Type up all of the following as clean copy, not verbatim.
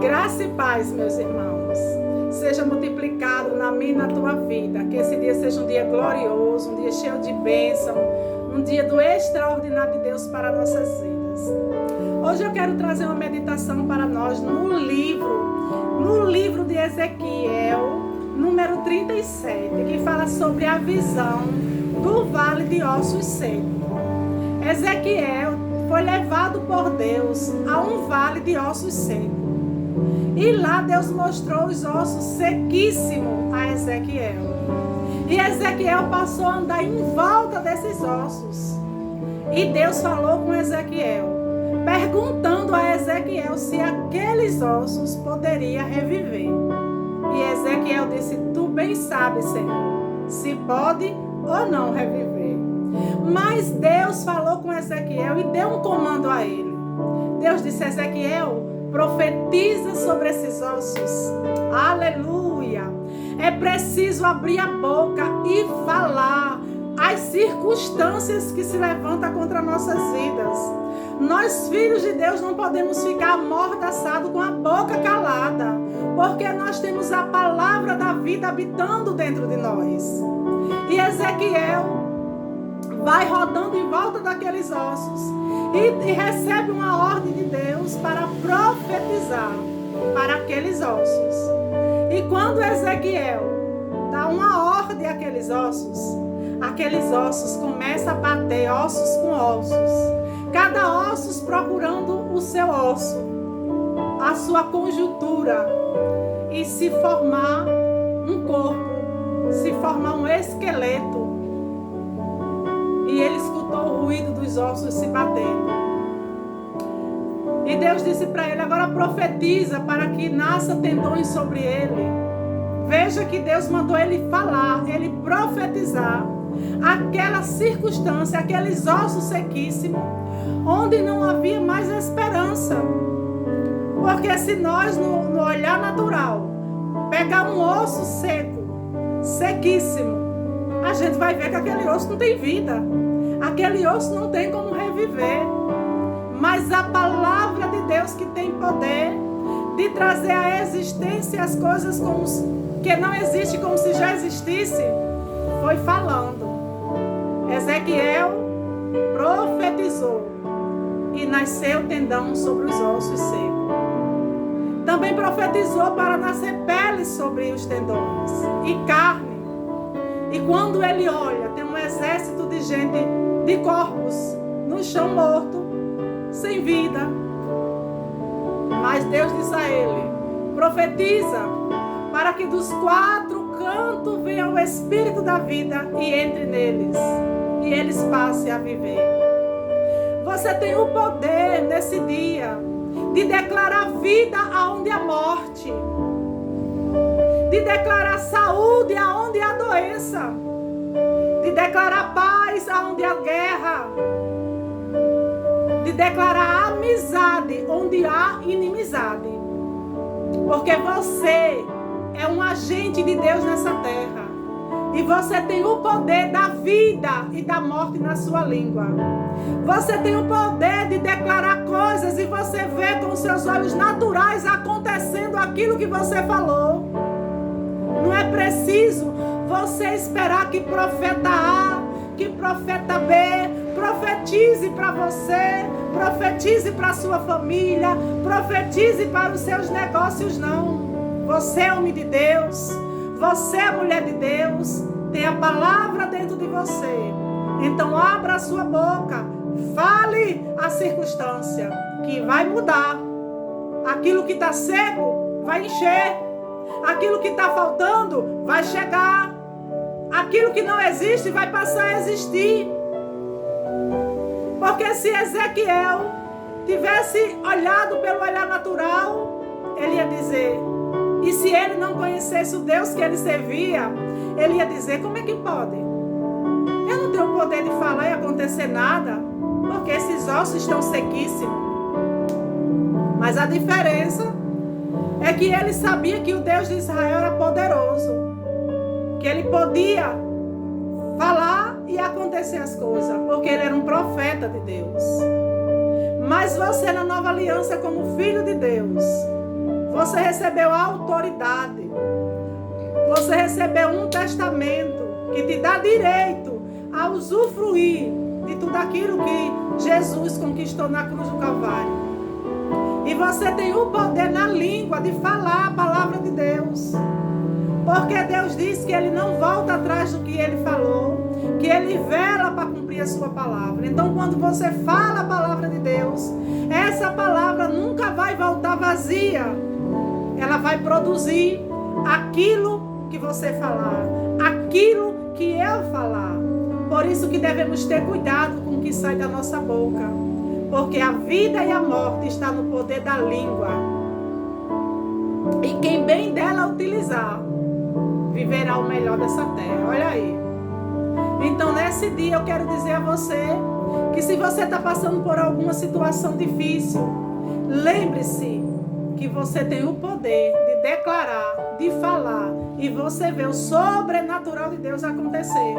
Graça e paz, meus irmãos, seja multiplicado na minha e na tua vida. Que esse dia seja um dia glorioso, um dia cheio de bênção, um dia do extraordinário de Deus para nossas vidas. Hoje eu quero trazer uma meditação para nós no livro de Ezequiel, número 37, que fala sobre a visão do vale de ossos secos. Ezequiel foi levado por Deus a um vale de ossos secos. E lá Deus mostrou os ossos sequíssimos a Ezequiel. E Ezequiel passou a andar em volta desses ossos. E Deus falou com Ezequiel, perguntando a Ezequiel se aqueles ossos poderiam reviver. E Ezequiel disse: tu bem sabes, Senhor, se pode ou não reviver. Mas Deus falou com Ezequiel e deu um comando a ele. Deus disse: Ezequiel, profetiza sobre esses ossos. Aleluia! É preciso abrir a boca e falar as circunstâncias que se levantam contra nossas vidas. Nós, filhos de Deus, não podemos ficar amordaçados com a boca calada, porque nós temos a palavra da vida habitando dentro de nós. E Ezequiel vai rodando em volta daqueles ossos e recebe uma ordem de Deus para profetizar para aqueles ossos. E quando Ezequiel dá uma ordem àqueles ossos começam a bater ossos com ossos, cada osso procurando o seu osso, a sua conjuntura, e se formar um corpo, se formar um esqueleto. E ele escutou o ruído dos ossos se batendo. E Deus disse para ele: agora profetiza para que nasça tendões sobre ele. Veja que Deus mandou ele falar, ele profetizar aquela circunstância, aqueles ossos sequíssimos, onde não havia mais esperança. Porque se nós, no olhar natural, pegar um osso seco, sequíssimo, a gente vai ver que aquele osso não tem vida. Aquele osso não tem como reviver. Mas a palavra de Deus, que tem poder de trazer à existência as coisas como que não existem, como se já existisse, foi falando. Ezequiel profetizou e nasceu tendão sobre os ossos secos. Também profetizou para nascer pele sobre os tendões e carne. E quando ele olha, tem um exército de gente, de corpos no chão morto, sem vida. Mas Deus disse a ele: profetiza para que dos quatro cantos venha o Espírito da vida e entre neles, e eles passem a viver. Você tem o poder nesse dia de declarar vida aonde há morte, de declarar saúde aonde há doença, de declarar paz aonde há guerra, de declarar amizade onde há inimizade. Porque você é um agente de Deus nessa terra. E você tem o poder da vida e da morte na sua língua. Você tem o poder de declarar coisas e você vê com seus olhos naturais acontecendo aquilo que você falou. Não é preciso você esperar que profeta A, que profeta B profetize para você, profetize para a sua família, profetize para os seus negócios, não. Você é homem de Deus, você é mulher de Deus, tem a palavra dentro de você. Então abra a sua boca, fale a circunstância que vai mudar. Aquilo que está seco vai encher, aquilo que está faltando vai chegar, aquilo que não existe vai passar a existir. Porque se Ezequiel tivesse olhado pelo olhar natural, ele ia dizer, e se ele não conhecesse o Deus que ele servia, ele ia dizer: como é que pode? Eu não tenho o poder de falar e acontecer nada, porque esses ossos estão sequíssimos. Mas a diferença é que ele sabia que o Deus de Israel era poderoso, que ele podia falar e acontecer as coisas, porque ele era um profeta de Deus. Mas você, na nova aliança, como filho de Deus, Você recebeu autoridade. Você recebeu um testamento que te dá direito a usufruir de tudo aquilo que Jesus conquistou na cruz do Calvário. E você tem o poder na língua de falar a palavra de Deus. Porque Deus diz que Ele não volta atrás do que Ele falou, que Ele vela para cumprir a sua palavra. Então, quando você fala a palavra de Deus, essa palavra nunca vai voltar vazia. Ela vai produzir aquilo que você falar, aquilo que eu falar. Por isso que devemos ter cuidado com o que sai da nossa boca. Porque a vida e a morte está no poder da língua. E quem bem dela utilizar, viverá o melhor dessa terra. Olha aí. Então, nesse dia, eu quero dizer a você que se você está passando por alguma situação difícil, lembre-se que você tem o poder de declarar, de falar, e você vê o sobrenatural de Deus acontecer.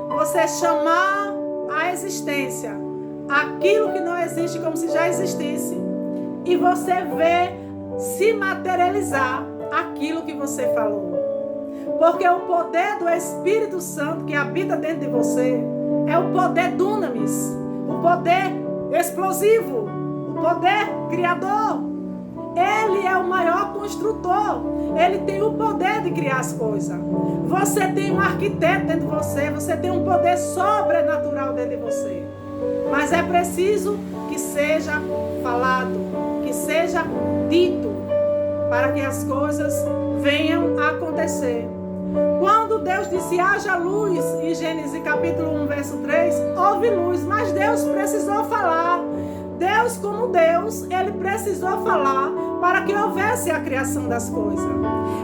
Você chamar a existência aquilo que não existe como se já existisse, e você vê se materializar aquilo que você falou. Porque o poder do Espírito Santo que habita dentro de você é o poder dunamis, o poder explosivo, o poder criador. Ele é o maior construtor. Ele tem o poder de criar as coisas. Você tem um arquiteto dentro de você. Você tem um poder sobrenatural dentro de você. Mas é preciso que seja falado, que seja dito, para que as coisas venham a acontecer. Quando Deus disse haja luz, em Gênesis capítulo 1, verso 3, houve luz, mas Deus precisou falar. Deus, como Deus, Ele precisou falar para que houvesse a criação das coisas.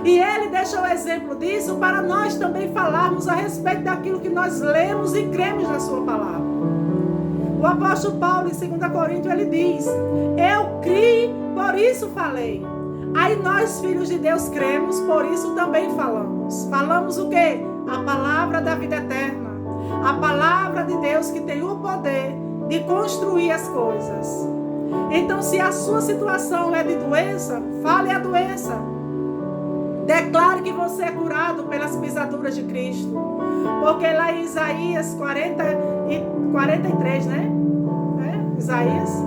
E Ele deixou o exemplo disso para nós também falarmos a respeito daquilo que nós lemos e cremos na Sua palavra. O apóstolo Paulo, em 2 Coríntios, ele diz: eu criei, por isso falei. Aí nós, filhos de Deus, cremos, por isso também falamos. Falamos o quê? A palavra da vida eterna. A palavra de Deus que tem o poder de construir as coisas. Então, se a sua situação é de doença, fale a doença. Declare que você é curado pelas pisaduras de Cristo. Porque lá em Isaías 43, né? Isaías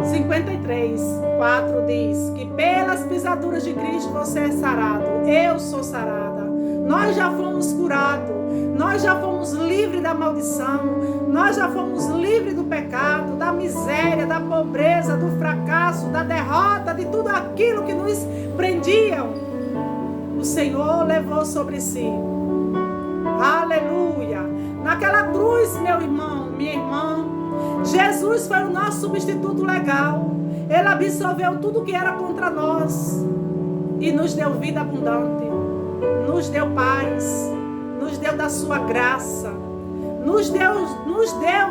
53, 4 diz que pelas pisaduras de Cristo você é sarado. Eu sou sarada. Nós já fomos curados. Nós já fomos livres da maldição. Nós já fomos livres do pecado, da miséria, da pobreza, do fracasso, da derrota, de tudo aquilo que nos prendiam. O Senhor levou sobre si. Aleluia. Naquela cruz, meu irmão, minha irmã, Jesus foi o nosso substituto legal. Ele absorveu tudo que era contra nós e nos deu vida abundante, nos deu paz, nos deu da sua graça, nos deu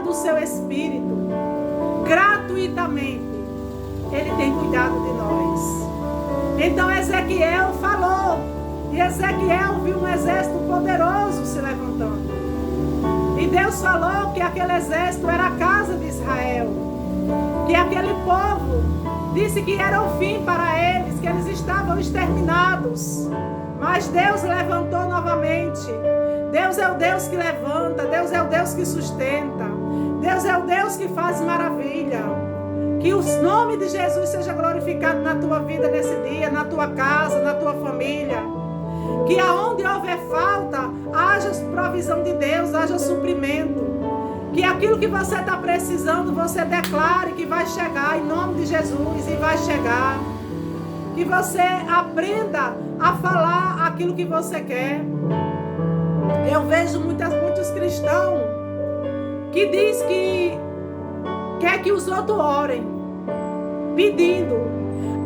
do seu Espírito gratuitamente. Ele tem cuidado de nós. Então Ezequiel falou, e Ezequiel viu um exército poderoso se levantando. E Deus falou que aquele exército era a casa de Israel. Que aquele povo disse que era o fim para eles, que eles estavam exterminados. Mas Deus levantou novamente. Deus é o Deus que levanta, Deus é o Deus que sustenta. Deus é o Deus que faz maravilha. Que o nome de Jesus seja glorificado na tua vida nesse dia, na tua casa, na tua família. Que aonde houver falta, haja provisão de Deus, haja suprimento. Que aquilo que você está precisando, você declare que vai chegar em nome de Jesus e vai chegar. Que você aprenda a falar aquilo que você quer. Eu vejo muitos cristãos que diz que quer que os outros orem, pedindo: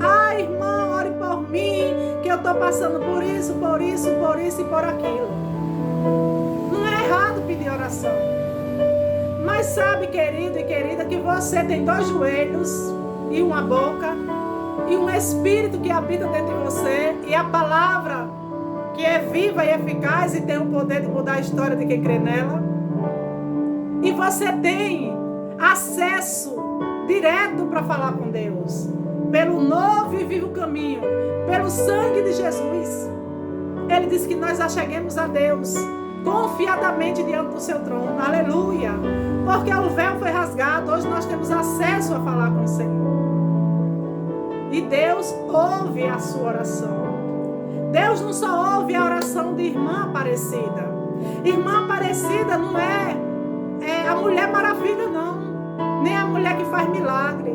ah, irmão, ore por mim, que eu estou passando por isso e por aquilo. Não é errado pedir oração. Mas sabe, querido e querida, que você tem 2 joelhos e uma boca e um espírito que habita dentro de você, e a palavra que é viva e eficaz e tem o poder de mudar a história de quem crê nela. E você tem acesso direto para falar com Deus pelo novo e vivo caminho pelo sangue de Jesus. Ele diz que nós acheguemos a Deus confiadamente diante do seu trono. Aleluia. Porque o véu foi rasgado. Hoje nós temos acesso a falar com o Senhor. E Deus ouve a sua oração. Deus não só ouve a oração de irmã Aparecida. Irmã Aparecida não é a Mulher Maravilha, não. Nem a mulher que faz milagre.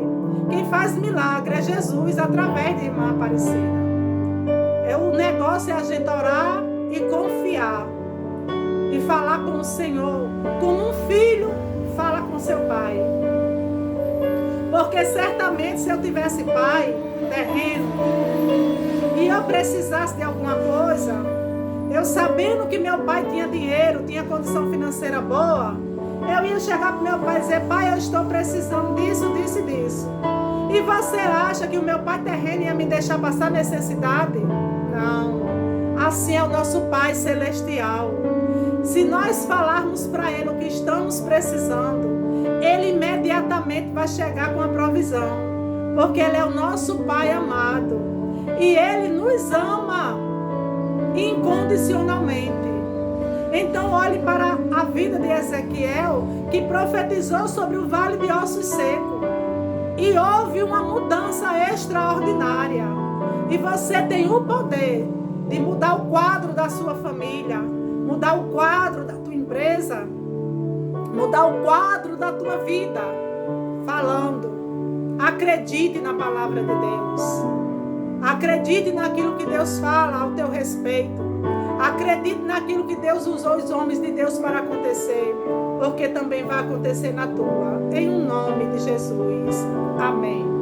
Quem faz milagre é Jesus através de irmã Aparecida. O negócio é a gente orar e confiar. E falar com o Senhor como um filho fala com seu pai. Porque certamente se eu tivesse pai terreno e eu precisasse de alguma coisa, eu sabendo que meu pai tinha dinheiro, tinha condição financeira boa, eu ia chegar para meu pai e dizer: pai, eu estou precisando disso, disso e disso. E você acha que o meu pai terreno ia me deixar passar necessidade? Não. Assim é o nosso Pai Celestial. Se nós falarmos para Ele o que estamos precisando, Ele imediatamente vai chegar com a provisão. Porque Ele é o nosso Pai amado. E Ele nos ama incondicionalmente. Então olhe para a vida de Ezequiel, que profetizou sobre o vale de ossos secos. E houve uma mudança extraordinária. E você tem o poder de mudar o quadro da sua família, mudar o quadro da tua empresa, mudar o quadro da tua vida, falando. Acredite na palavra de Deus. Acredite naquilo que Deus fala ao teu respeito. Acredite naquilo que Deus usou os homens de Deus para acontecer, porque também vai acontecer na tua. Em um nome de Jesus. Amém.